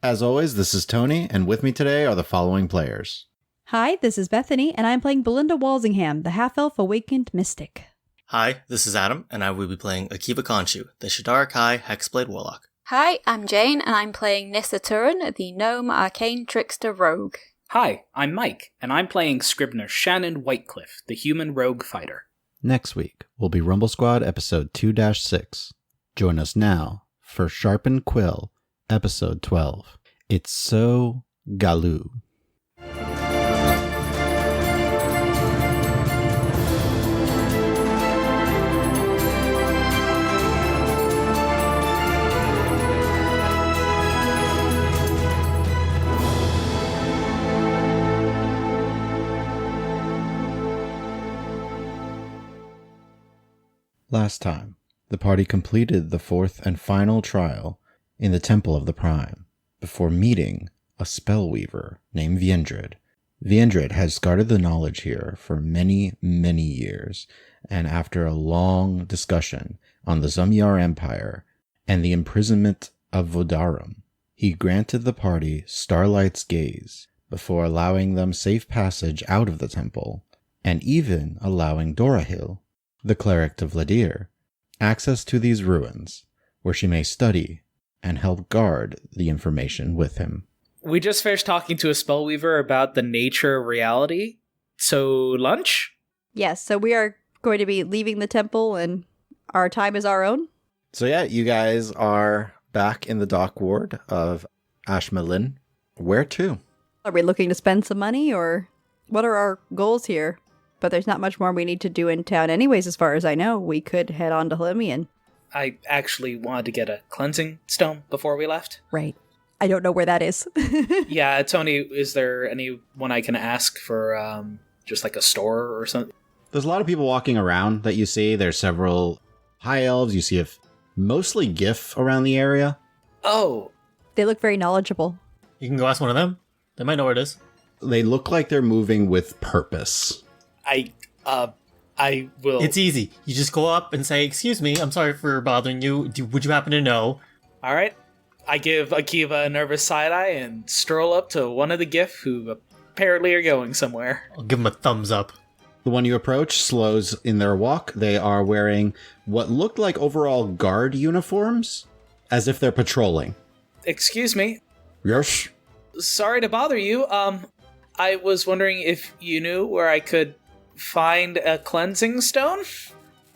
As always, this is Tony, and with me today are the following players. Hi, this is Bethany, and I'm playing Belinda Walsingham, the half-elf awakened mystic. Hi, this is Adam, and I will be playing Akiva Khonshu, the Shadar Kai Hexblade Warlock. Hi, I'm Jane, and I'm playing Nissa Turin, the Gnome Arcane Trickster Rogue. Hi, I'm Mike, and I'm playing Scribner Shannon Whitecliffe, the Human Rogue Fighter. Next week will be Rumble Squad Episode 2-6. Join us now for Sharpened Quill, Episode 12. It's so Galu. Last time, the party completed the fourth and final trial in the Temple of the Prime, before meeting a spellweaver named Viendred. Viendred has guarded the knowledge here for many, many years, and after a long discussion on the Zumyar Empire and the imprisonment of Vodarum, he granted the party Starlight's Gaze before allowing them safe passage out of the temple, and even allowing Dorahil, the cleric of Vladir, access to these ruins, where she may study and help guard the information with him. We just finished talking to a spellweaver about the nature of reality. So, lunch? Yes, so we are going to be leaving the temple, and our time is our own. So yeah, you guys are back in the dock ward of Ashmalin. Where to? Are we looking to spend some money, or what are our goals here? But there's not much more we need to do in town anyways, as far as I know. We could head on to Helimian. I actually wanted to get a cleansing stone before we left. Right. I don't know where that is. Yeah, Tony, is there anyone I can ask for just like a store or something? There's a lot of people walking around that you see. There's several high elves. You see mostly GIF around the area. Oh. They look very knowledgeable. You can go ask one of them. They might know where it is. They look like they're moving with purpose. I will... It's easy. You just go up and say, "Excuse me, I'm sorry for bothering you. Would you happen to know?" All right. I give Akiva a nervous side-eye and stroll up to one of the GIF who apparently are going somewhere. I'll give them a thumbs up. The one you approach slows in their walk. They are wearing what looked like overall guard uniforms, as if they're patrolling. Excuse me. Yes? Sorry to bother you. I was wondering if you knew where I could find a cleansing stone?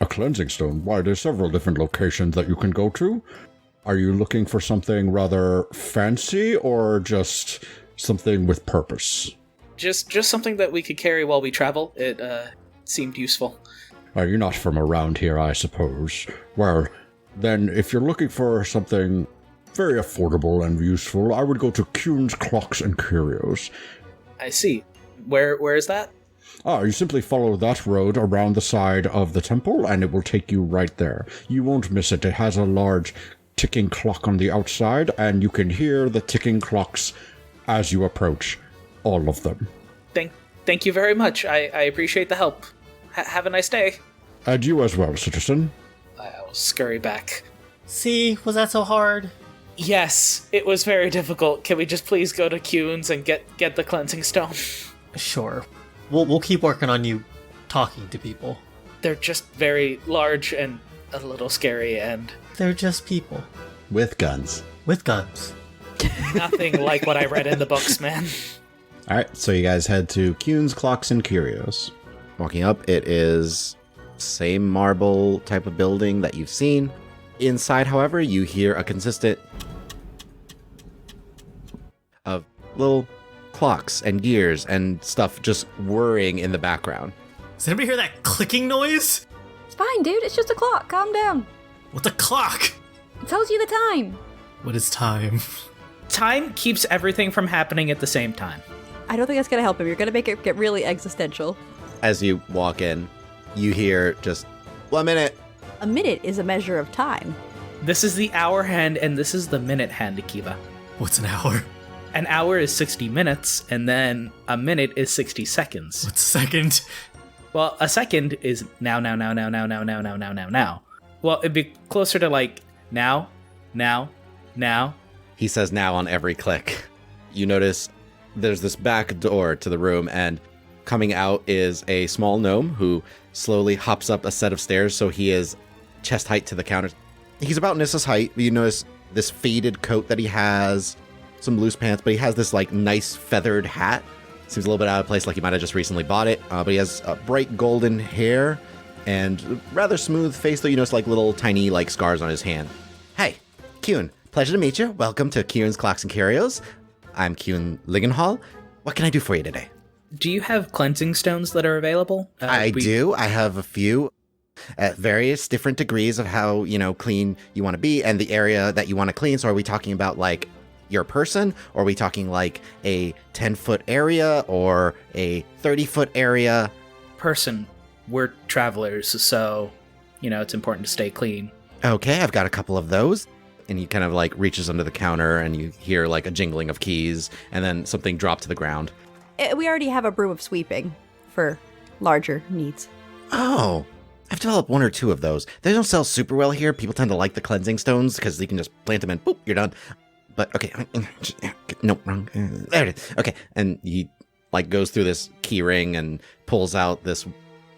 A cleansing stone? Why, there's several different locations that you can go to. Are you looking for something rather fancy, or just something with purpose? Just something that we could carry while we travel. It seemed useful. You're not from around here, I suppose. Well, then, if you're looking for something very affordable and useful, I would go to Kuhn's Clocks and Curios. I see. Where is that? You simply follow that road around the side of the temple, and it will take you right there. You won't miss it. It has a large ticking clock on the outside, and you can hear the ticking clocks as you approach. All of them. Thank you very much. I appreciate the help. Have a nice day. And you as well, citizen. I'll scurry back. See, was that so hard? Yes, it was very difficult. Can we just please go to Kuhn's and get the cleansing stone? Sure. We'll keep working on you talking to people. They're just very large and a little scary, and... They're just people. With guns. With guns. Nothing like what I read in the books, man. Alright, so you guys head to Kuhn's Clocks and Curios. Walking up, it is same marble type of building that you've seen. Inside, however, you hear a consistent of little clocks and gears and stuff just whirring in the background. Does anybody hear that clicking noise? It's fine, dude. It's just a clock. Calm down. What's a clock? It tells you the time. What is time? Time keeps everything from happening at the same time. I don't think that's going to help him. You're going to make it get really existential. As you walk in, you hear just 1 minute. A minute is a measure of time. This is the hour hand, and this is the minute hand, Akiva. What's an hour? An hour is 60 minutes, and then a minute is 60 seconds. What's a second? Well, a second is now. Well, it'd be closer to like now, he says now on every click. You notice there's this back door to the room, and coming out is a small gnome who slowly hops up a set of stairs so he is chest height to the counter. He's about Nissa's height. You notice this faded coat that he has, some loose pants, but he has this like nice feathered hat. Seems a little bit out of place, like he might have just recently bought it, but he has bright golden hair and rather smooth face, though you notice like little tiny like scars on his hand. Hey, Kieran, pleasure to meet you. Welcome to Kieran's Clocks and Curios. I'm Kieran Ligenhall. What can I do for you today? Do you have cleansing stones that are available? I do. I have a few at various different degrees of how, clean you want to be and the area that you want to clean. So are we talking about like your person, or are we talking like a 10-foot area or a 30-foot area? Person. We're travelers, so, it's important to stay clean. Okay, I've got a couple of those. And he kind of like reaches under the counter and you hear like a jingling of keys and then something drop to the ground. We already have a broom of sweeping for larger needs. Oh, I've developed one or two of those. They don't sell super well here. People tend to like the cleansing stones because you can just plant them and boop, you're done. But okay, no, wrong. There it is. Okay, and he like goes through this key ring and pulls out this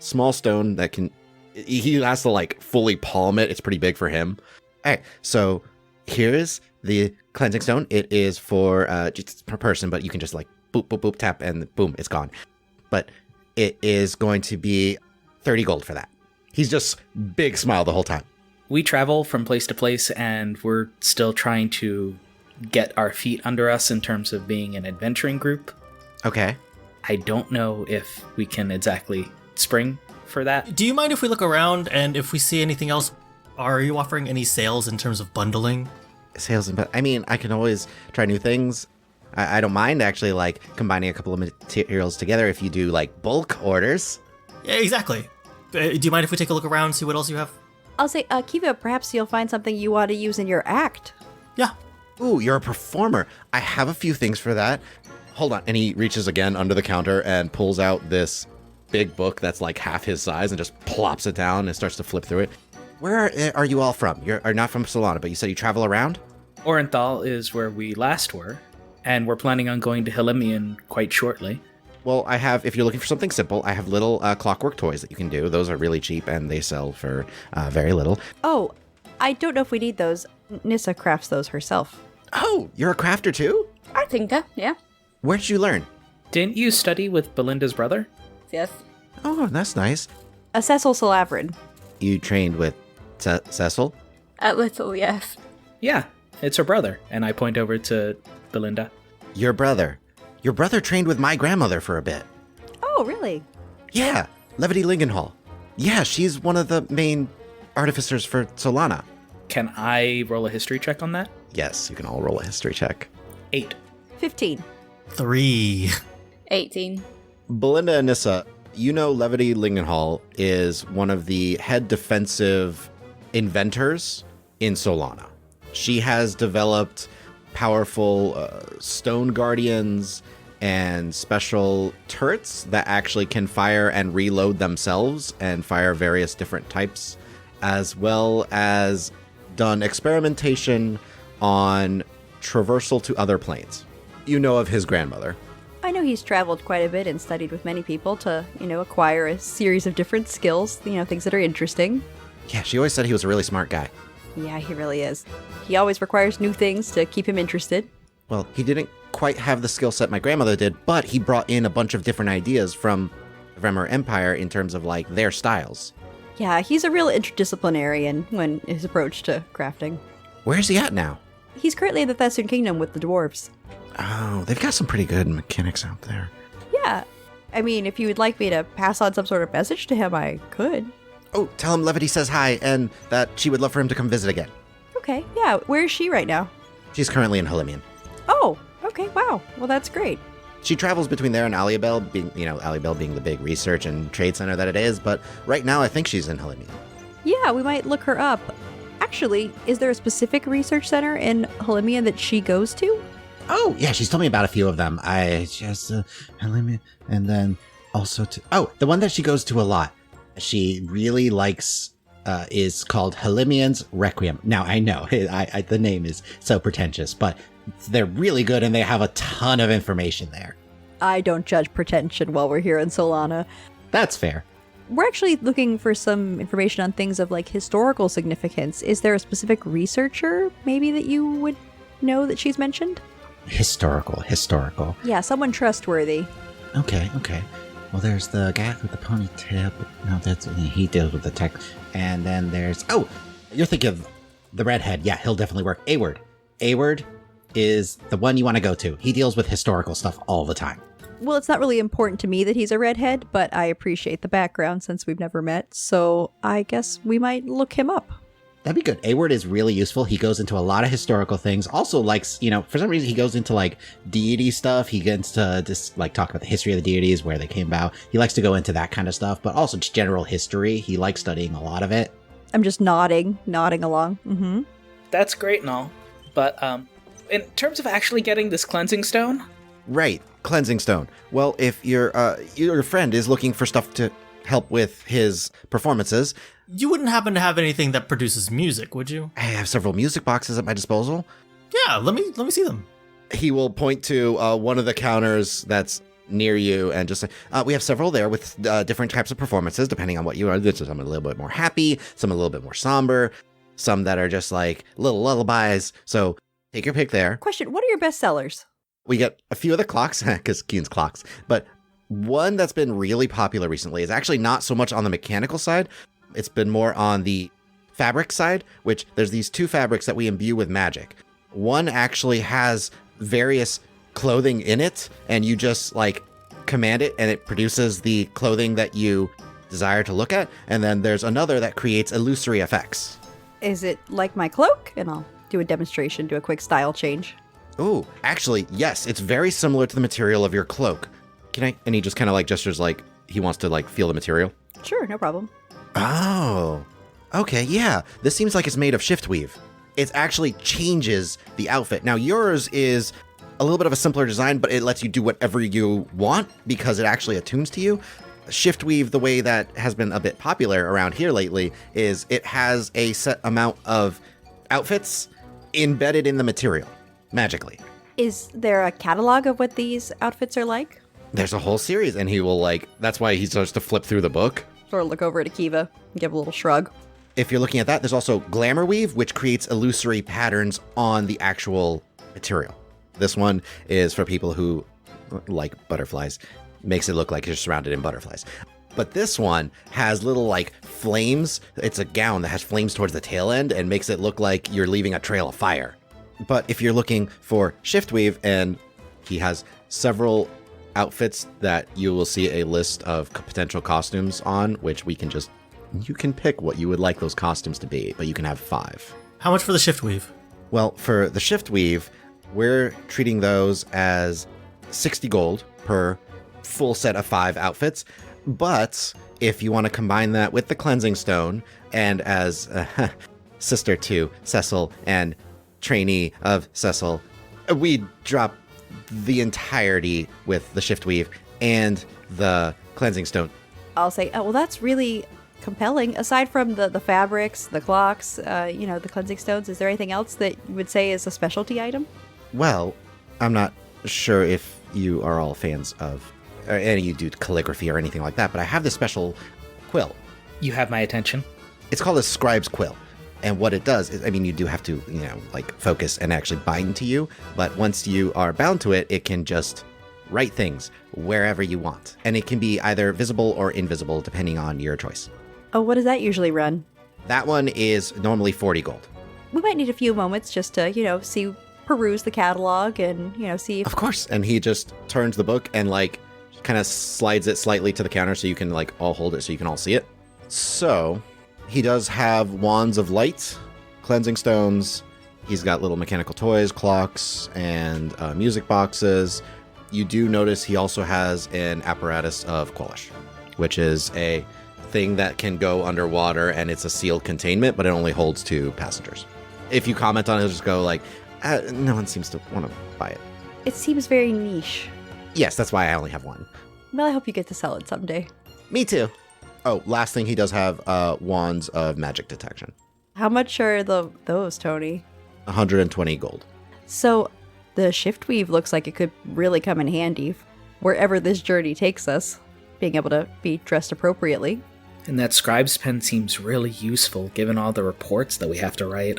small stone that he has to like fully palm it. It's pretty big for him. All right, so here's the cleansing stone. It is for just per person, but you can just like boop, boop, boop, tap, and boom, it's gone. But it is going to be 30 gold for that. He's just big smile the whole time. We travel from place to place, and we're still trying to get our feet under us in terms of being an adventuring group. Okay. I don't know if we can exactly spring for that. Do you mind if we look around and if we see anything else? Are you offering any sales in terms of bundling? Sales, but I mean, I can always try new things. I don't mind actually like combining a couple of materials together if you do like bulk orders. Yeah, exactly. Do you mind if we take a look around and see what else you have? I'll say, Kiva, perhaps you'll find something you want to use in your act. Yeah. Ooh, you're a performer. I have a few things for that. Hold on. And he reaches again under the counter and pulls out this big book that's like half his size and just plops it down and starts to flip through it. Where are you all from? You're not from Solana, but you said you travel around? Orenthal is where we last were, and we're planning on going to Helimian quite shortly. Well, I have, if you're looking for something simple, I have little Clockwork Toys that you can do. Those are really cheap and they sell for very little. Oh, I don't know if we need those. Nissa crafts those herself. Oh, you're a crafter too? I think so, yeah. Where did you learn? Didn't you study with Belinda's brother? Yes. Oh, that's nice. Cecil Salavrin. You trained with Cecil? A little, yes. Yeah, it's her brother. And I point over to Belinda. Your brother. Your brother trained with my grandmother for a bit. Oh, really? Yeah, Levity Lingenhall. Yeah, she's one of the main artificers for Solana. Can I roll a history check on that? Yes, you can all roll a history check. 8. 15. 3. 18. Belinda and Nissa, you know Levity Lingenhall is one of the head defensive inventors in Solana. She has developed powerful stone guardians and special turrets that actually can fire and reload themselves and fire various different types, as well as done experimentation on traversal to other planes. You know of his grandmother. I know he's traveled quite a bit and studied with many people to, acquire a series of different skills, things that are interesting. Yeah, she always said he was a really smart guy. Yeah, he really is. He always requires new things to keep him interested. Well, he didn't quite have the skill set my grandmother did, but he brought in a bunch of different ideas from the Vremer Empire in terms of, like, their styles. Yeah, he's a real interdisciplinarian when his approach to crafting. Where's he at now? He's currently in the Thesson Kingdom with the dwarves. Oh, they've got some pretty good mechanics out there. Yeah. I mean, if you would like me to pass on some sort of message to him, I could. Oh, tell him Levity says hi and that she would love for him to come visit again. Okay, yeah. Where is she right now? She's currently in Helimian. Oh, okay, wow. Well, that's great. She travels between there and Aliabel, being, Aliabel being the big research and trade center that it is, but right now I think she's in Helimian. Yeah, we might look her up. Actually, is there a specific research center in Helimian that she goes to? Oh, yeah, she's told me about a few of them. I just, Helimian, and then also to, the one that she goes to a lot. She really likes is called Halimian's Requiem. Now, I know the name is so pretentious, but they're really good and they have a ton of information there. I don't judge pretension while we're here in Solana. That's fair. We're actually looking for some information on things of like historical significance. Is there a specific researcher maybe that you would know that she's mentioned? Historical. Yeah, someone trustworthy. Okay. Well, there's the guy with the ponytail. No, he deals with the tech. And then there's... Oh, you're thinking of the redhead. Yeah, he'll definitely work. Ayward. Ayward is the one you want to go to. He deals with historical stuff all the time. Well, it's not really important to me that he's a redhead, but I appreciate the background since we've never met, so I guess we might look him up. That'd be good. Ayward is really useful. He goes into a lot of historical things. Also likes, for some reason he goes into like deity stuff. He gets to just like talk about the history of the deities, where they came about. He likes to go into that kind of stuff, but also just general history. He likes studying a lot of it. I'm just nodding along. Mm-hmm. That's great and all, but in terms of actually getting this cleansing stone... Right, cleansing stone. Well, if your friend is looking for stuff to help with his performances... You wouldn't happen to have anything that produces music, would you? I have several music boxes at my disposal. Yeah, let me see them. He will point to one of the counters that's near you and just say, we have several there with different types of performances, depending on what you are. There's some a little bit more happy, some a little bit more somber, some that are just like little lullabies. So take your pick there. Question, what are your best sellers? We get a few of the clocks, because Keen's clocks, but one that's been really popular recently is actually not so much on the mechanical side. It's been more on the fabric side, which there's these two fabrics that we imbue with magic. One actually has various clothing in it, and you just like command it and it produces the clothing that you desire to look at. And then there's another that creates illusory effects. Is it like my cloak? And I'll do a demonstration, do a quick style change. Ooh, actually, yes, it's very similar to the material of your cloak. Can I? And he just kind of like gestures like he wants to like feel the material. Sure, no problem. Oh, okay, yeah. This seems like it's made of shift weave. It actually changes the outfit. Now, yours is a little bit of a simpler design, but it lets you do whatever you want because it actually attunes to you. Shift weave, the way that has been a bit popular around here lately, is it has a set amount of outfits embedded in the material, magically. Is there a catalog of what these outfits are like? There's a whole series, and he will like, that's why he starts to flip through the book. Sort of look over at Akiva and give a little shrug. If you're looking at that, there's also Glamour Weave, which creates illusory patterns on the actual material. This one is for people who like butterflies. Makes it look like you're surrounded in butterflies. But this one has little like flames. It's a gown that has flames towards the tail end and makes it look like you're leaving a trail of fire. But if you're looking for Shift Weave, and he has several outfits that you will see a list of potential costumes on, which you can pick what you would like those costumes to be, but you can have 5. How much for the shift weave? Well, for the shift weave, we're treating those as 60 gold per full set of 5 outfits. But if you want to combine that with the cleansing stone, and as sister to Cecil and trainee of Cecil, we drop the entirety with the shift weave and the cleansing stone. I'll say, oh, well, that's really compelling. Aside from the fabrics, the clocks, the cleansing stones, is there anything else that you would say is a specialty item? Well, I'm not sure if you are all fans of, or any of you do calligraphy or anything like that, but I have this special quill. You have my attention. It's called a Scribes Quill. And what it does is, you do have to, focus and actually bind to you. But once you are bound to it, it can just write things wherever you want. And it can be either visible or invisible, depending on your choice. Oh, what does that usually run? That one is normally 40 gold. We might need a few moments just to, peruse the catalog and, see if... Of course. And he just turns the book and, kind of slides it slightly to the counter so you can, all hold it so you can all see it. So... he does have wands of light, cleansing stones. He's got little mechanical toys, clocks, and music boxes. You do notice he also has an apparatus of Quellish, which is a thing that can go underwater, and it's a sealed containment, but it only holds 2 passengers. If you comment on it, he'll just go no one seems to want to buy it. It seems very niche. Yes, that's why I only have 1. Well, I hope you get to sell it someday. Me too. Oh, last thing, he does have wands of magic detection. How much are those, Tony? 120 gold. So the shift weave looks like it could really come in handy wherever this journey takes us, being able to be dressed appropriately. And that scribe's pen seems really useful given all the reports that we have to write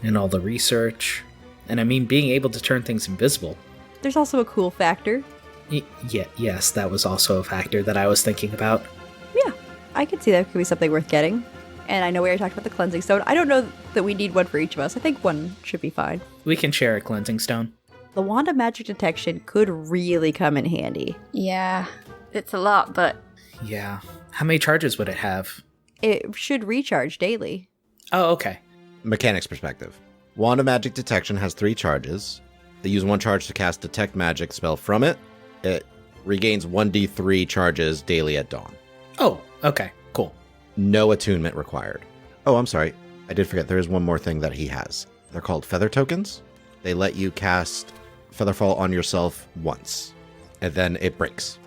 and all the research. And I mean, being able to turn things invisible. There's also a cool factor. Yes, that was also a factor that I was thinking about. Yeah, I could see that could be something worth getting. And I know we already talked about the cleansing stone. I don't know that we need one for each of us. I think one should be fine. We can share a cleansing stone. The wand of magic detection could really come in handy. Yeah, it's a lot, but Yeah. How many charges would it have? It should recharge daily. Oh, okay. Mechanics perspective. Wand of magic detection has 3 charges. They use 1 charge to cast detect magic spell from it. It regains 1d3 charges daily at dawn. Oh, okay. Cool. No attunement required. Oh, I'm sorry. I did forget. There is one more thing that he has. They're called feather tokens. They let you cast Featherfall on yourself once, and then it breaks.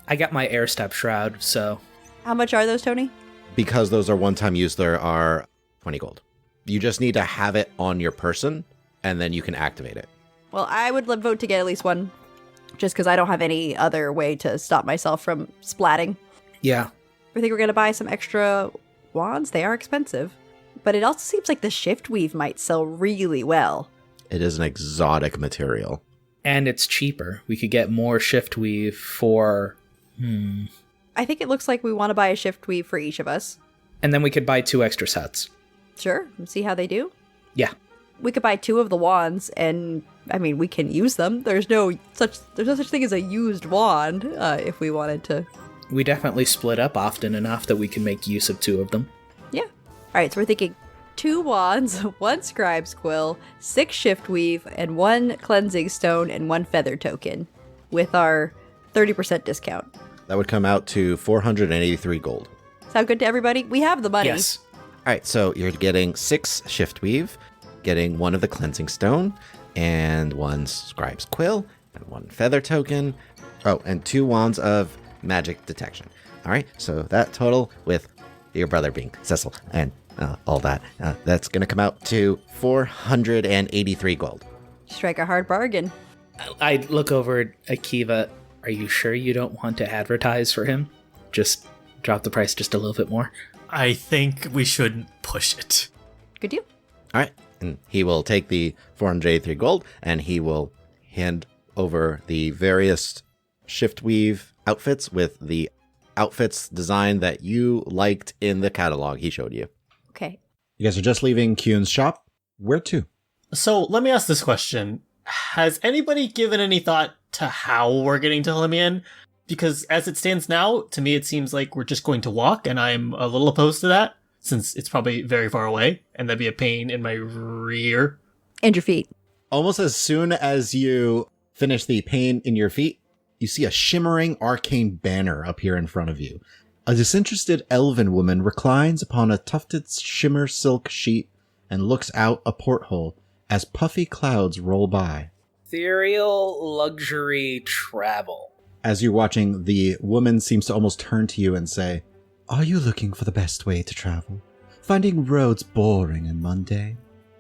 I got my Airstep Shroud, so... How much are those, Tony? Because those are one-time use, there are 20 gold. You just need to have it on your person, and then you can activate it. Well, I would vote to get at least one, just because I don't have any other way to stop myself from splatting. Yeah. I think we're going to buy some extra wands. They are expensive. But it also seems like the shift weave might sell really well. It is an exotic material. And it's cheaper. We could get more shift weave for... I think it looks like we want to buy a shift weave for each of us. And then we could buy 2 extra sets. Sure, and see how they do. Yeah. We could buy 2 of the wands, and I mean, we can use them. There's no such thing as a used wand if we wanted to. We definitely split up often enough that we can make use of 2 of them. Yeah. All right, so we're thinking 2 wands, 1 Scribes Quill, 6 shift weave, and 1 cleansing stone and 1 feather token, with our 30% discount. That would come out to 483 gold. Sound good to everybody? We have the money. Yes. All right, so you're getting 6 shift weave, getting 1 of the cleansing stone, and 1 scribe's quill, and 1 feather token. Oh, and 2 wands of magic detection. All right, so that total with your brother being Cecil and all that, that's going to come out to 483 gold. Strike a hard bargain. I look over at Akiva. Are you sure you don't want to advertise for him? Just drop the price just a little bit more. I think we shouldn't push it. Good deal. All right, and he will take the 483 gold, and he will hand over the various shift weave outfits with the outfits design that you liked in the catalog he showed you. Okay. You guys are just leaving Kuhn's shop. Where to? So let me ask this question. Has anybody given any thought to how we're getting to Hellemian? Because as it stands now, to me it seems like we're just going to walk, and I'm a little opposed to that, since it's probably very far away, and that'd be a pain in my rear. And your feet. Almost as soon as you finish the pain in your feet, you see a shimmering arcane banner appear in front of you. A disinterested elven woman reclines upon a tufted shimmer silk sheet and looks out a porthole as puffy clouds roll by. Ethereal luxury travel. As you're watching, the woman seems to almost turn to you and say, "Are you looking for the best way to travel? Finding roads boring and mundane?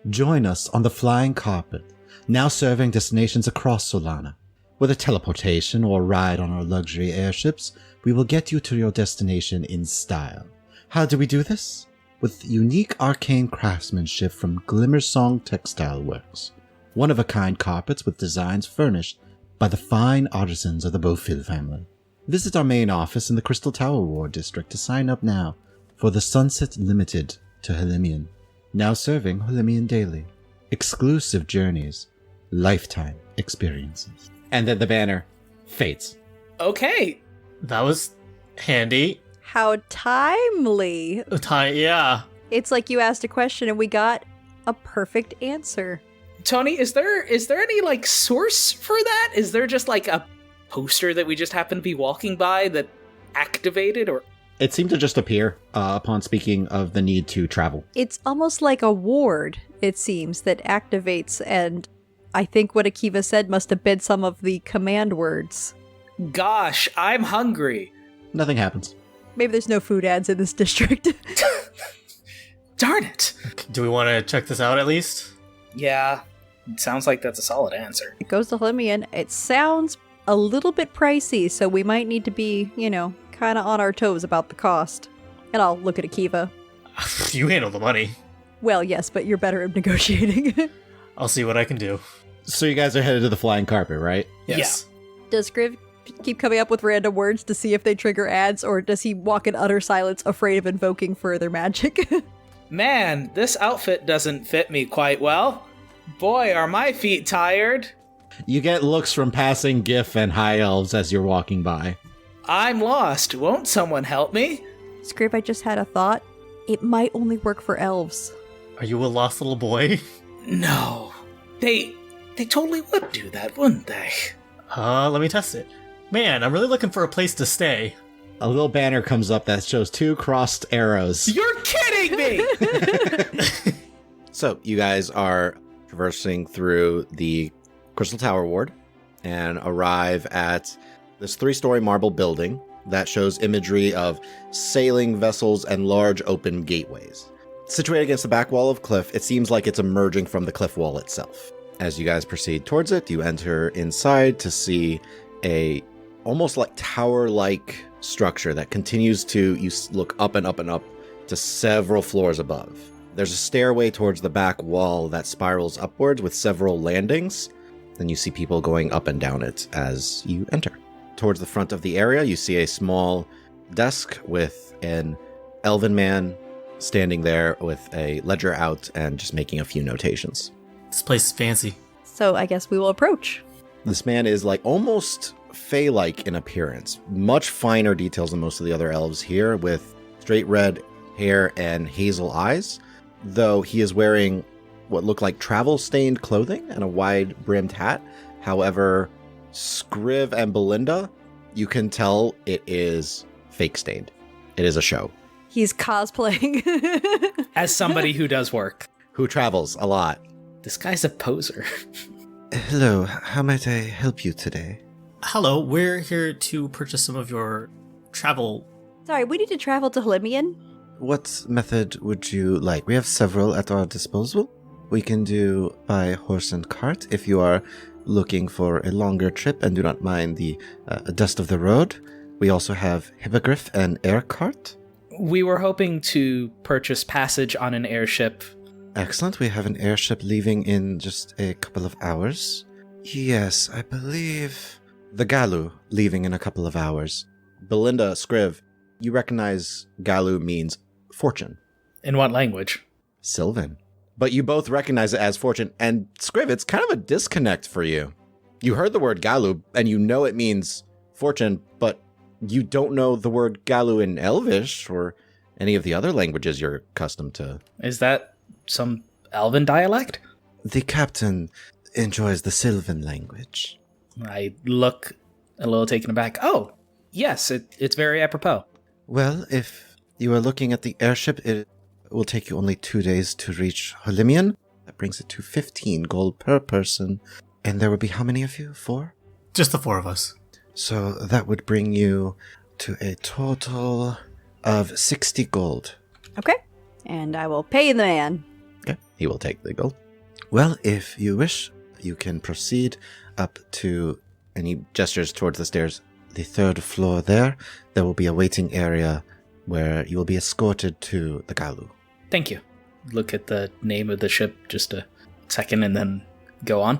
Join us on the Flying Carpet, now serving destinations across Solana. With a teleportation or ride on our luxury airships, we will get you to your destination in style. How do we do this? With unique arcane craftsmanship from Glimmersong Textile Works. One-of-a-kind carpets with designs furnished by the fine artisans of the Beaufil family. Visit our main office in the Crystal Tower Ward District to sign up now for the Sunset Limited to Hellemian. Now serving Hellemian daily. Exclusive journeys. Lifetime experiences." And then the banner fades. Okay. That was handy. How timely. Yeah. It's like you asked a question and we got a perfect answer. Tony, is there any like source for that? Is there just like a poster that we just happen to be walking by that activated, or? It seemed to just appear upon speaking of the need to travel. It's almost like a ward, it seems, that activates, and I think what Akiva said must have been some of the command words. Gosh, I'm hungry. Nothing happens. Maybe there's no food ads in this district. Darn it! Do we want to check this out at least? Yeah, it sounds like that's a solid answer. It goes to Hlymian. It sounds a little bit pricey, so we might need to be, kind of on our toes about the cost. And I'll look at Akiva. You handle the money. Well, yes, but you're better at negotiating. I'll see what I can do. So you guys are headed to the flying carpet, right? Yes. Does Scriv keep coming up with random words to see if they trigger ads, or does he walk in utter silence, afraid of invoking further magic? Man, this outfit doesn't fit me quite well. Boy, are my feet tired. You get looks from passing Gif and high elves as you're walking by. I'm lost. Won't someone help me? Scriv, I just had a thought. It might only work for elves. Are you a lost little boy? No. They totally would do that, wouldn't they? Let me test it. Man, I'm really looking for a place to stay. A little banner comes up that shows 2 crossed arrows. You're kidding me! So you guys are traversing through the Crystal Tower ward and arrive at this 3-story marble building that shows imagery of sailing vessels and large open gateways. Situated against the back wall of cliff, it seems like it's emerging from the cliff wall itself. As you guys proceed towards it, you enter inside to see a almost like tower-like structure that continues to, you look up and up and up to several floors above. There's a stairway towards the back wall that spirals upwards with several landings. Then you see people going up and down it as you enter. Towards the front of the area, you see a small desk with an elven man standing there with a ledger out and just making a few notations. This place is fancy. So I guess we will approach. This man is like almost Fey-like in appearance. Much finer details than most of the other elves here, with straight red hair and hazel eyes, though he is wearing what look like travel-stained clothing and a wide-brimmed hat. However, Scriv and Belinda, you can tell it is fake-stained. It is a show. He's cosplaying. As somebody who does work. Who travels a lot. This guy's a poser. Hello, how might I help you today? Hello, we're here to purchase some of your travel. Sorry, we need to travel to Hlymian. What method would you like? We have several at our disposal. We can do by horse and cart if you are looking for a longer trip and do not mind the dust of the road. We also have hippogriff and air cart. We were hoping to purchase passage on an airship. Excellent. We have an airship leaving in just a couple of hours. Yes, I believe the Galu leaving in a couple of hours. Belinda, Scriv, you recognize Galu means fortune. In what language? Sylvan. But you both recognize it as fortune. And Scriv, it's kind of a disconnect for you. You heard the word Galu, and you know it means fortune, but you don't know the word Galu in Elvish or any of the other languages you're accustomed to. Is that some Elven dialect? The captain enjoys the Sylvan language. I look a little taken aback. Oh, yes, it's very apropos. Well, if you are looking at the airship, it will take you only 2 days to reach Hlymian. That brings it to 15 gold per person. And there will be how many of you? 4? Just the 4 of us. So that would bring you to a total of 60 gold. Okay. And I will pay the man. Okay, he will take the gold. Well, if you wish, you can proceed up to, and he gestures towards the stairs, the 3rd floor there. There will be a waiting area where you will be escorted to the Galu. Thank you. Look at the name of the ship just a second and then go on.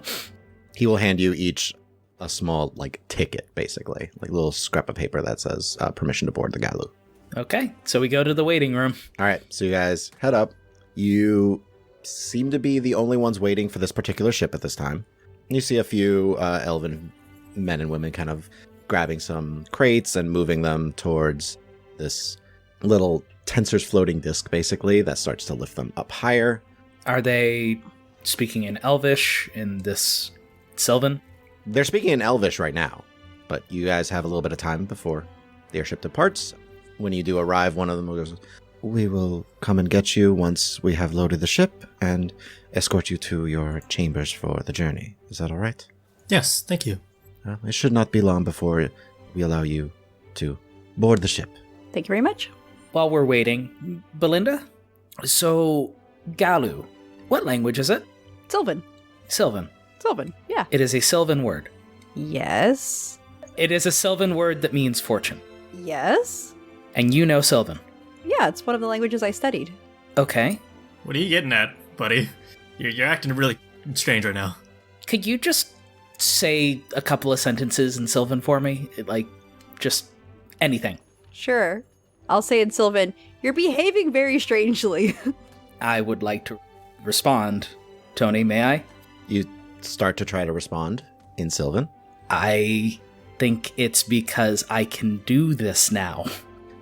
He will hand you each a small, ticket, basically. Like a little scrap of paper that says permission to board the Galu. Okay, so we go to the waiting room. All right, so you guys head up. You seem to be the only ones waiting for this particular ship at this time. You see a few elven men and women kind of grabbing some crates and moving them towards this little tensor's floating disc, basically, that starts to lift them up higher. Are they speaking in Elvish, in this Sylvan? They're speaking in Elvish right now, but you guys have a little bit of time before the airship departs. When you do arrive, one of them goes, "We will come and get you once we have loaded the ship and escort you to your chambers for the journey. Is that all right?" Yes, thank you. Well, it should not be long before we allow you to board the ship. Thank you very much. While we're waiting, Belinda? So, Galu, what language is it? Sylvan. Sylvan. Sylvan, yeah. It is a Sylvan word. Yes. It is a Sylvan word that means fortune. Yes. And you know Sylvan. Yeah, it's one of the languages I studied. Okay. What are you getting at, buddy? You're acting really strange right now. Could you just say a couple of sentences in Sylvan for me? Like, just anything. Sure. I'll say in Sylvan, you're behaving very strangely. I would like to respond. Tony, may I? You start to try to respond in Sylvan. I think it's because I can do this now.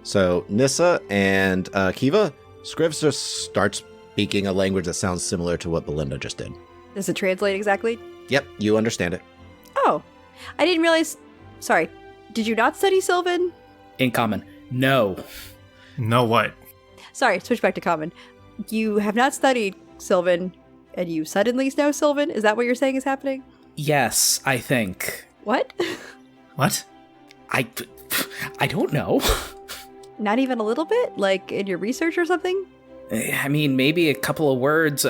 So Nissa and Kiva, Scribes just starts speaking a language that sounds similar to what Belinda just did. Does it translate exactly? Yep, you understand it. Oh, I didn't realize. Sorry, did you not study Sylvan? In common. No. No what? Sorry, switch back to common. You have not studied Sylvan, and you suddenly know Sylvan? Is that what you're saying is happening? Yes, I think. What? What? I don't know. Not even a little bit? Like in your research or something? I mean, maybe a couple of words.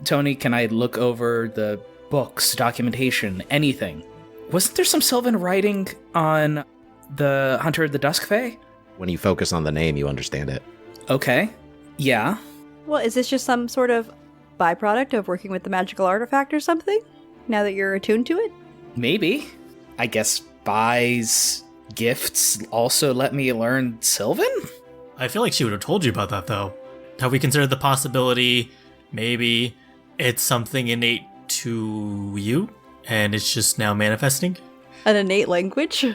Tony, can I look over the books, documentation, anything? Wasn't there some Sylvan writing on the Hunter of the Dusk Fae? When you focus on the name, you understand it. Okay. Yeah. Well, is this just some sort of byproduct of working with the magical artifact or something? Now that you're attuned to it? Maybe. I guess buys, gifts also let me learn Sylvan? I feel like she would have told you about that, though. Have we considered the possibility maybe it's something innate to you, and it's just now manifesting? An innate language?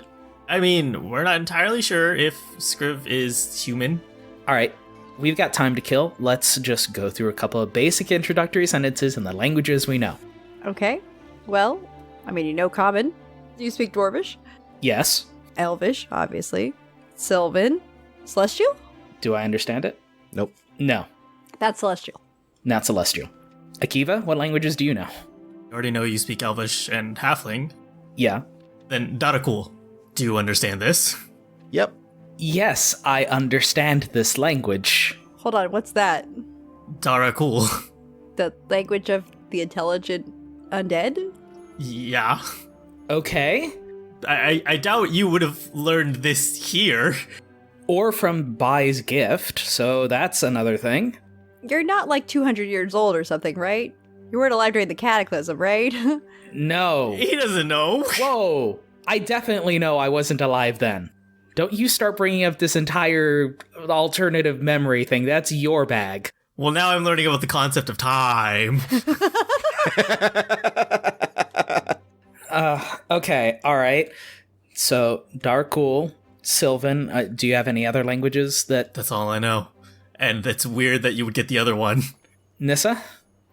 I mean, we're not entirely sure if Scriv is human. All right. We've got time to kill. Let's just go through a couple of basic introductory sentences in the languages we know. Okay. Well, I mean, you know Common. Do you speak Dwarvish? Yes. Elvish, obviously. Sylvan. Celestial? Do I understand it? Nope. No. That's Celestial. Not Celestial. Akiva, what languages do you know? I already know you speak Elvish and Halfling. Yeah. Then Darakul, do you understand this? Yep. Yes, I understand this language. Hold on, what's that? Darakul. The language of the intelligent undead? Yeah. Okay. I doubt you would have learned this here. Or from Bai's gift, so that's another thing. You're not like 200 years old or something, right? You weren't alive during the Cataclysm, right? No. He doesn't know. Whoa! I definitely know I wasn't alive then. Don't you start bringing up this entire alternative memory thing. That's your bag. Well, now I'm learning about the concept of time. Okay, alright. So, Darkul, Sylvan, do you have any other languages that... That's all I know. And it's weird that you would get the other one. Nissa?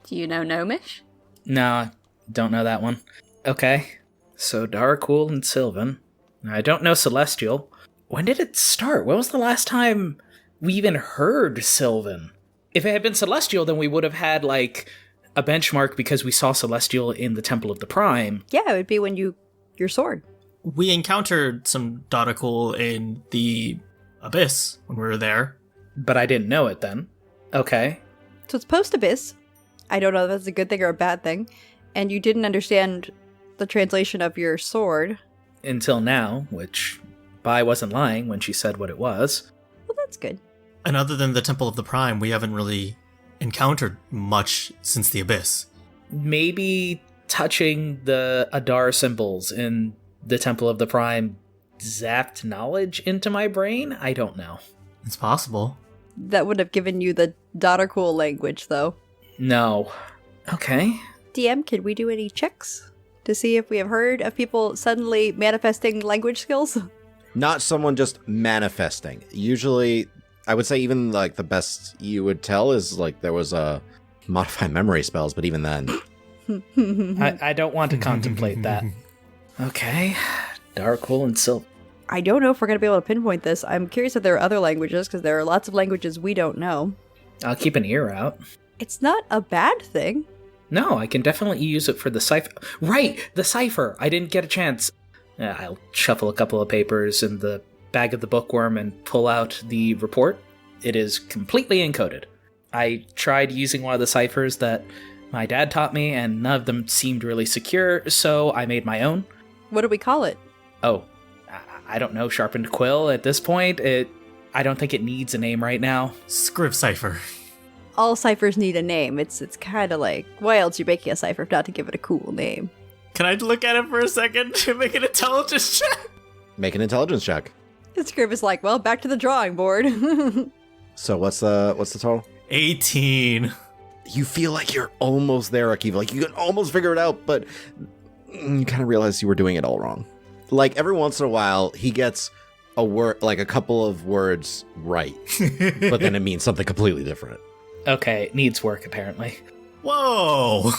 Do you know Gnomish? No, don't know that one. Okay, so Darkul and Sylvan. I don't know Celestial. When did it start? When was the last time we even heard Sylvan? If it had been Celestial, then we would have had, like, a benchmark because we saw Celestial in the Temple of the Prime. Yeah, it would be when your sword. We encountered some Darakul in the Abyss when we were there. But I didn't know it then. Okay. So it's post-Abyss. I don't know if that's a good thing or a bad thing. And you didn't understand the translation of your sword. Until now, which Bai wasn't lying when she said what it was. Well, that's good. And other than the Temple of the Prime, we haven't really encountered much since the Abyss. Maybe touching the Adar symbols in the Temple of the Prime zapped knowledge into my brain? I don't know. It's possible. That would have given you the Darakul language, though. No. Okay. DM, can we do any checks to see if we have heard of people suddenly manifesting language skills? Not someone just manifesting. Usually, I would say even like the best you would tell is like there was a modify memory spells, but even then. I don't want to contemplate that. Okay. Darkul and Sylvan. I don't know if we're going to be able to pinpoint this. I'm curious if there are other languages, because there are lots of languages we don't know. I'll keep an ear out. It's not a bad thing. No, I can definitely use it for the cipher. Right! The cipher! I didn't get a chance. I'll shuffle a couple of papers in the bag of the bookworm and pull out the report. It is completely encoded. I tried using one of the ciphers that my dad taught me, and none of them seemed really secure, so I made my own. What do we call it? Oh, I don't know, Sharpened Quill at this point. I don't think it needs a name right now. Scrib cipher. All ciphers need a name. It's kind of like, why else you making a cipher if not to give it a cool name? Can I look at it for a second to make an intelligence check? Make an intelligence check. The Scrib is like, well, back to the drawing board. So what's the total? 18. You feel like you're almost there, Akiva. Like you can almost figure it out, but you kind of realize you were doing it all wrong. Like every once in a while, he gets a word, like a couple of words right, but then it means something completely different. Okay, it needs work, apparently. Whoa!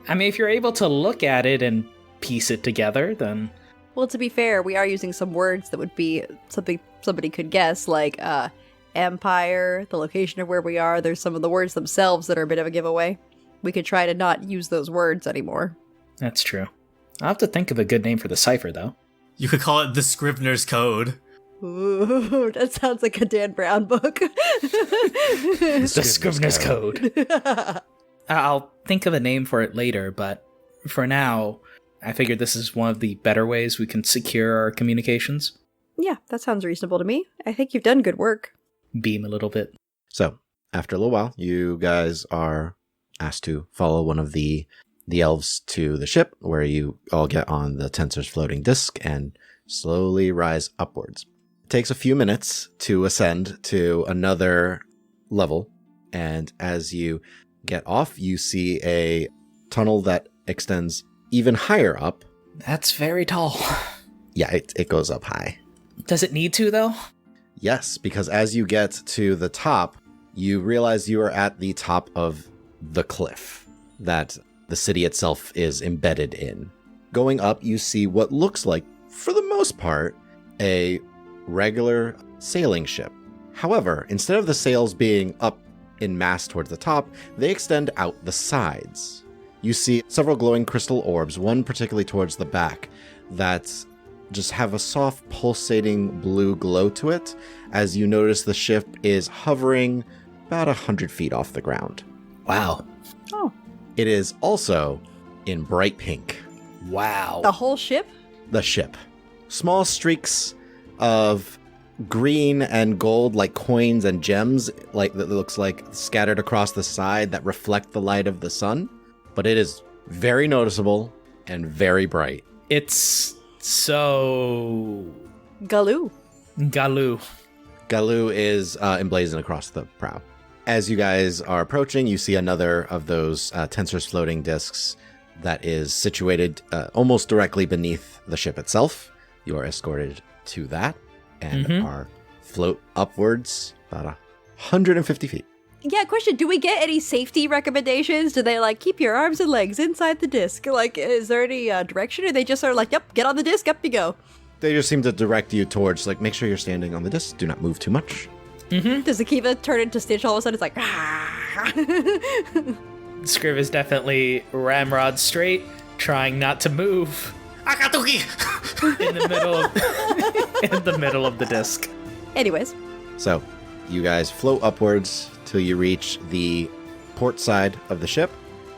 I mean, if you're able to look at it and piece it together, then... Well, to be fair, we are using some words that would be something somebody could guess, like empire, the location of where we are. There's some of the words themselves that are a bit of a giveaway. We could try to not use those words anymore. That's true. I'll have to think of a good name for the cipher, though. You could call it the Scrivener's Code. Ooh, that sounds like a Dan Brown book. The Scrivener's Code. I'll think of a name for it later, but for now, I figured this is one of the better ways we can secure our communications. Yeah, that sounds reasonable to me. I think you've done good work. Beam a little bit. So, after a little while, you guys are asked to follow one of the elves to the ship, where you all get on the tensor's floating disk and slowly rise upwards. It takes a few minutes to ascend to another level, and as you get off, you see a tunnel that extends even higher up. That's very tall. Yeah, it goes up high. Does it need to, though? Yes, because as you get to the top, you realize you are at the top of the cliff that the city itself is embedded in. Going up, you see what looks like, for the most part, a regular sailing ship. However, instead of the sails being up in mass towards the top, they extend out the sides. You see several glowing crystal orbs, one particularly towards the back, that just have a soft pulsating blue glow to it, as you notice the ship is hovering about 100 feet off the ground. Wow. Oh. It is also in bright pink. Wow. The whole ship? The ship. Small streaks of green and gold, like coins and gems, like that looks like scattered across the side that reflect the light of the sun. But it is very noticeable and very bright. It's so... Galu. Galu. Galu is emblazoned across the prow. As you guys are approaching, you see another of those Tensor's floating discs that is situated almost directly beneath the ship itself. You are escorted to that and are float upwards about 150 feet. Yeah, question, do we get any safety recommendations? Do they, like, keep your arms and legs inside the disc? Like, is there any direction? Or they just are like, yep, get on the disc, up you go? They just seem to direct you towards, like, make sure you're standing on the disc. Do not move too much. Does Akiva turn into Stitch all of a sudden? It's like, ah. Scrib is definitely ramrod straight, trying not to move. Akatuki! In the middle of the disc. Anyways. So, you guys float upwards till you reach the port side of the ship,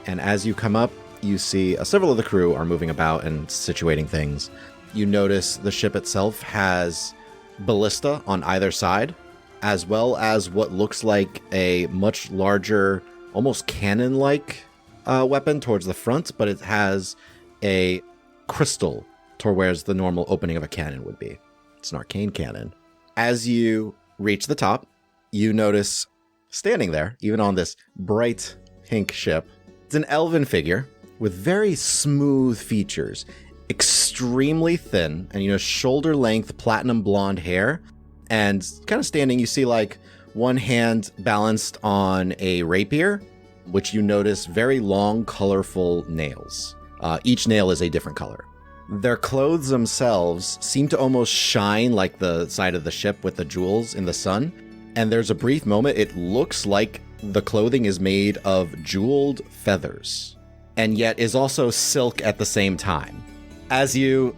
and as you come up, you see several of the crew are moving about and situating things. You notice the ship itself has ballista on either side, as well as what looks like a much larger, almost cannon-like weapon towards the front, but it has a crystal toward where the normal opening of a cannon would be. It's an arcane cannon. As you reach the top, you notice standing there, even on this bright pink ship, it's an elven figure with very smooth features, extremely thin, and shoulder-length platinum blonde hair, and kind of standing, you see like one hand balanced on a rapier, which you notice very long, colorful nails. Each nail is a different color. Their clothes themselves seem to almost shine like the side of the ship with the jewels in the sun. And there's a brief moment, it looks like the clothing is made of jeweled feathers, and yet is also silk at the same time. As you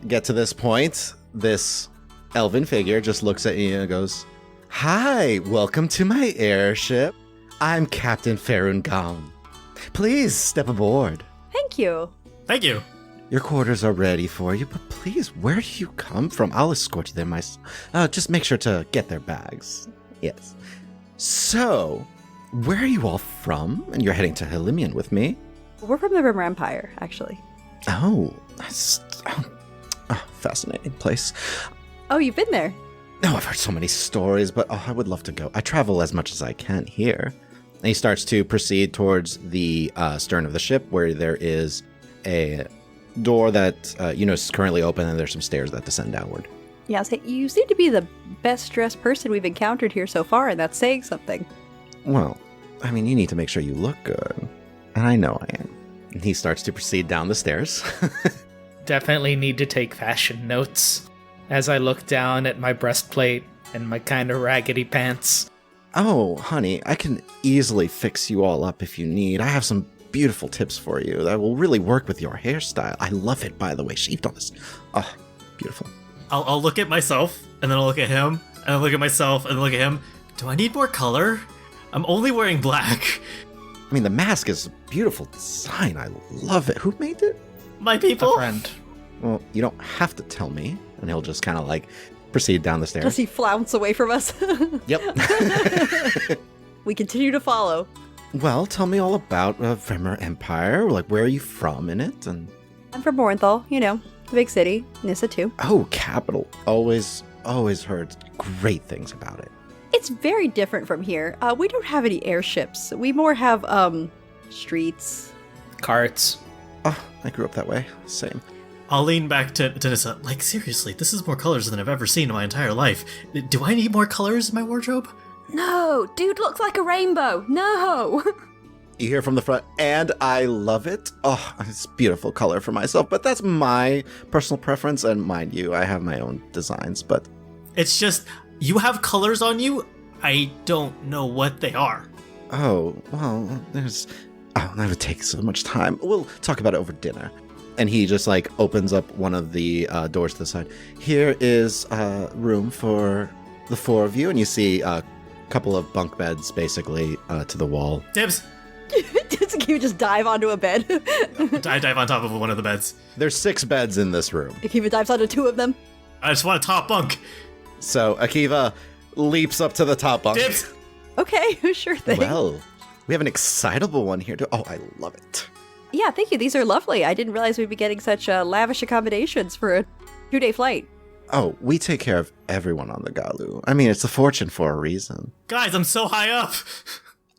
get to this point, this elven figure just looks at you and goes, "Hi, welcome to my airship. I'm Captain Farun Gaun. Please step aboard. Thank you. Thank you. Your quarters are ready for you, but please, where do you come from? I'll escort you there myself. Just make sure to get their bags. Yes. So, where are you all from? And you're heading to Helimian with me? We're from the Rimmer Empire, actually. Oh, that's fascinating place. Oh, you've been there? Oh, I've heard so many stories, but I would love to go. I travel as much as I can here. And he starts to proceed towards the stern of the ship, where there is a door that, is currently open, and there's some stairs that descend downward. Yeah, so you seem to be the best dressed person we've encountered here so far, and that's saying something. Well, I mean, you need to make sure you look good. And I know I am. And he starts to proceed down the stairs. Definitely need to take fashion notes as I look down at my breastplate and my kind of raggedy pants. Oh, honey, I can easily fix you all up if you need. I have some beautiful tips for you that will really work with your hairstyle. I love it, by the way, shaved on this. Oh, beautiful. I'll look at myself, and then I'll look at him, and I'll look at myself, and then look at him. Do I need more color? I'm only wearing black. I mean, the mask is a beautiful design. I love it. Who made it? My people? A friend. Well, you don't have to tell me. And he'll just kind of proceed down the stairs. Does he flounce away from us? Yep. We continue to follow. Well, tell me all about Rimmer Empire. Where are you from in it? And I'm from Morinthal, the big city. Nissa too. oh, capital. Always heard great things about it. It's very different from here. We don't have any airships. We more have, streets. Carts. Oh, I grew up that way. Same. I'll lean back to Nissa. Seriously, this is more colors than I've ever seen in my entire life. Do I need more colors in my wardrobe? No, dude looks like a rainbow. No. You hear from the front, and I love it. Oh, it's beautiful color for myself, but that's my personal preference, and mind you, I have my own designs, but... It's just, you have colors on you, I don't know what they are. Oh, well, that would take so much time. We'll talk about it over dinner. And he just, opens up one of the doors to the side. Here is room for the four of you, and you see a couple of bunk beds, basically, to the wall. Dibs! Can you just dive onto a bed? I dive on top of one of the beds. There's 6 beds in this room. Akiva dives onto 2 of them. I just want a top bunk. So Akiva leaps up to the top bunk. Dibs! Okay, sure thing. Well, we have an excitable one here, too. Oh, I love it. Yeah, thank you. These are lovely. I didn't realize we'd be getting such lavish accommodations for a 2-day flight. Oh, we take care of everyone on the Galu. I mean, it's a fortune for a reason. Guys, I'm so high up.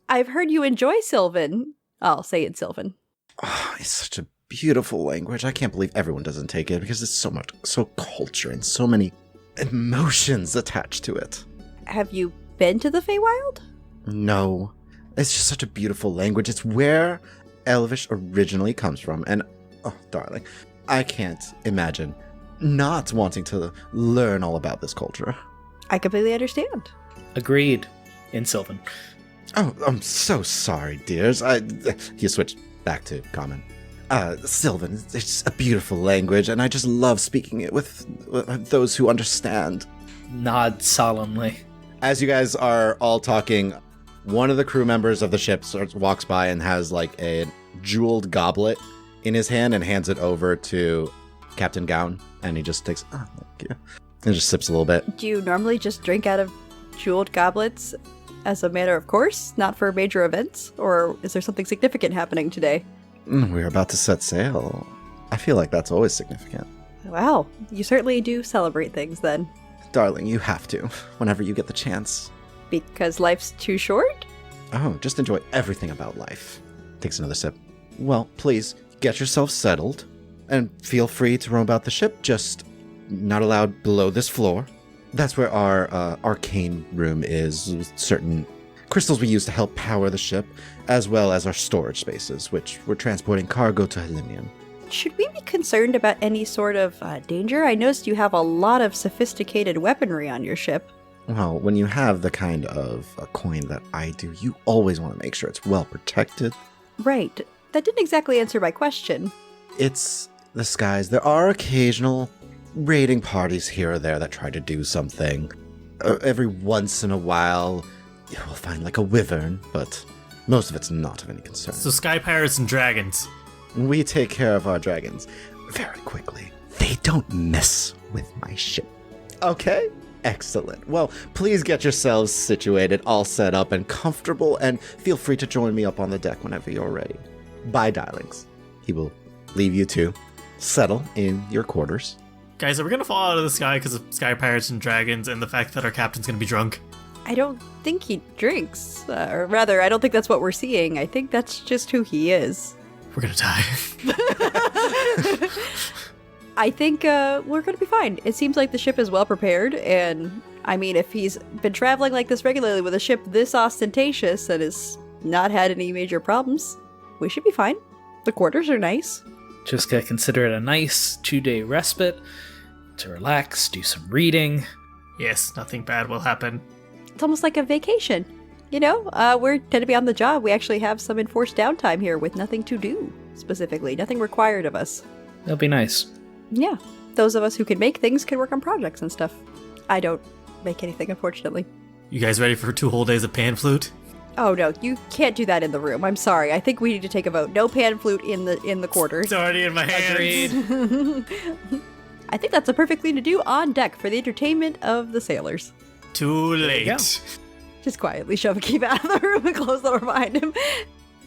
I've heard you enjoy Sylvan. I'll say it, Sylvan. Oh, it's such a beautiful language. I can't believe everyone doesn't take it because it's so culture and so many emotions attached to it. Have you been to the Feywild? No. It's just such a beautiful language. It's where Elvish originally comes from. And, oh, darling, I can't imagine not wanting to learn all about this culture. I completely understand. Agreed. In Sylvan. Oh, I'm so sorry, dears. He switched back to common. Sylvan, it's a beautiful language, and I just love speaking it with those who understand. Nod solemnly. As you guys are all talking, one of the crew members of the ship walks by and has a jeweled goblet in his hand and hands it over to Captain Gaun, and he just takes, oh, thank you, and just sips a little bit. Do you normally just drink out of jeweled goblets as a matter of course, not for major events? Or is there something significant happening today? We're about to set sail. I feel like that's always significant. Wow, you certainly do celebrate things then. Darling, you have to, whenever you get the chance. Because life's too short? Oh, just enjoy everything about life. Takes another sip. Well, please, get yourself settled, and feel free to roam about the ship, just not allowed below this floor. That's where our arcane room is, with certain crystals we use to help power the ship, as well as our storage spaces, which we're transporting cargo to Helimian. Should we be concerned about any sort of danger? I noticed you have a lot of sophisticated weaponry on your ship. Well, when you have the kind of a coin that I do, you always want to make sure it's well protected. Right. That didn't exactly answer my question. It's the skies. There are occasional raiding parties here or there that try to do something. Every once in a while, you'll find like a wyvern, but most of it's not of any concern. So sky pirates and dragons. We take care of our dragons very quickly. They don't mess with my ship. Okay? Excellent. Well, please get yourselves situated, all set up and comfortable, and feel free to join me up on the deck whenever you're ready. Bye, darlings. He will leave you to settle in your quarters. Guys, are we gonna fall out of the sky because of sky pirates and dragons and the fact that our captain's gonna be drunk? I don't think he drinks. Or rather, I don't think that's what we're seeing. I think that's just who he is. We're gonna die. I think we're going to be fine. It seems like the ship is well prepared, and I mean, if he's been traveling like this regularly with a ship this ostentatious and has not had any major problems, we should be fine. The quarters are nice. Just gotta consider it a nice 2-day respite to relax, do some reading. Yes, nothing bad will happen. It's almost like a vacation. You know, we're tend to be on the job. We actually have some enforced downtime here with nothing to do, specifically. Nothing required of us. That'll be nice. Yeah, those of us who can make things can work on projects and stuff. I don't make anything, unfortunately. You guys ready for 2 whole days of pan flute? Oh no, you can't do that in the room. I'm sorry. I think we need to take a vote. No pan flute in the quarters. It's already in my hands. Agreed. I think that's a perfect thing to do on deck for the entertainment of the sailors. Too you late. go. Just quietly shove a keep out of the room and close the door behind him.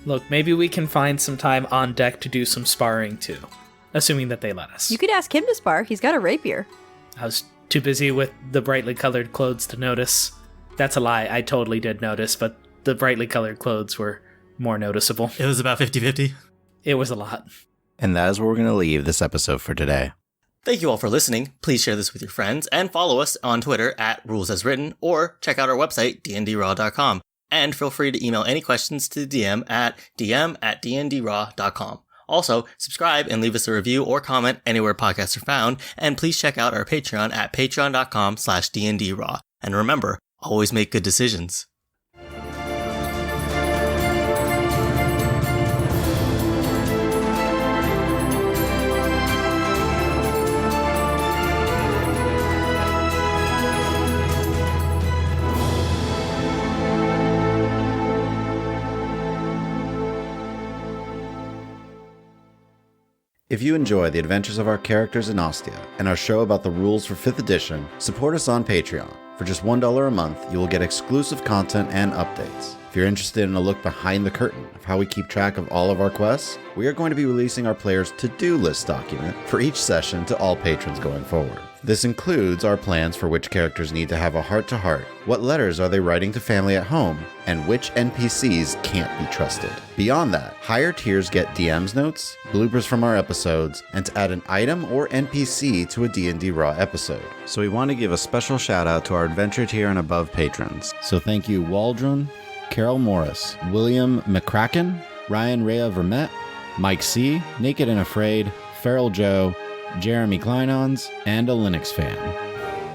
Look, maybe we can find some time on deck to do some sparring too. Assuming that they let us. You could ask him to spar. He's got a rapier. I was too busy with the brightly colored clothes to notice. That's a lie. I totally did notice, but the brightly colored clothes were more noticeable. It was about 50-50. It was a lot. And that is where we're going to leave this episode for today. Thank you all for listening. Please share this with your friends and follow us on Twitter at RulesAsWritten or check out our website, dndraw.com. And feel free to email any questions to the DM at dm@dndraw.com. Also, subscribe and leave us a review or comment anywhere podcasts are found. And please check out our Patreon at patreon.com/dndraw. And remember, always make good decisions. If you enjoy the adventures of our characters in Ostia and our show about the rules for 5th edition, support us on Patreon. For just $1 a month, you will get exclusive content and updates. If you're interested in a look behind the curtain of how we keep track of all of our quests, we are going to be releasing our players' to-do list document for each session to all patrons going forward. This includes our plans for which characters need to have a heart-to-heart, what letters are they writing to family at home, and which NPCs can't be trusted. Beyond that, higher tiers get DM's notes, bloopers from our episodes, and to add an item or NPC to a D&D Raw episode. So we want to give a special shout out to our Adventure tier and above patrons. So thank you Waldron, Carol Morris, William McCracken, Ryan Rhea Vermette, Mike C., Naked and Afraid, Feral Joe, Jeremy Kleinons, and a Linux fan.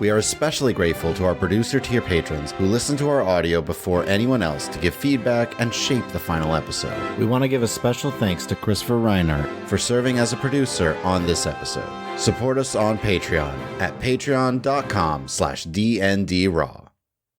We are especially grateful to our producer tier patrons who listen to our audio before anyone else to give feedback and shape the final episode. We want to give a special thanks to Christopher Reinhardt for serving as a producer on this episode. Support us on Patreon at patreon.com/dndraw.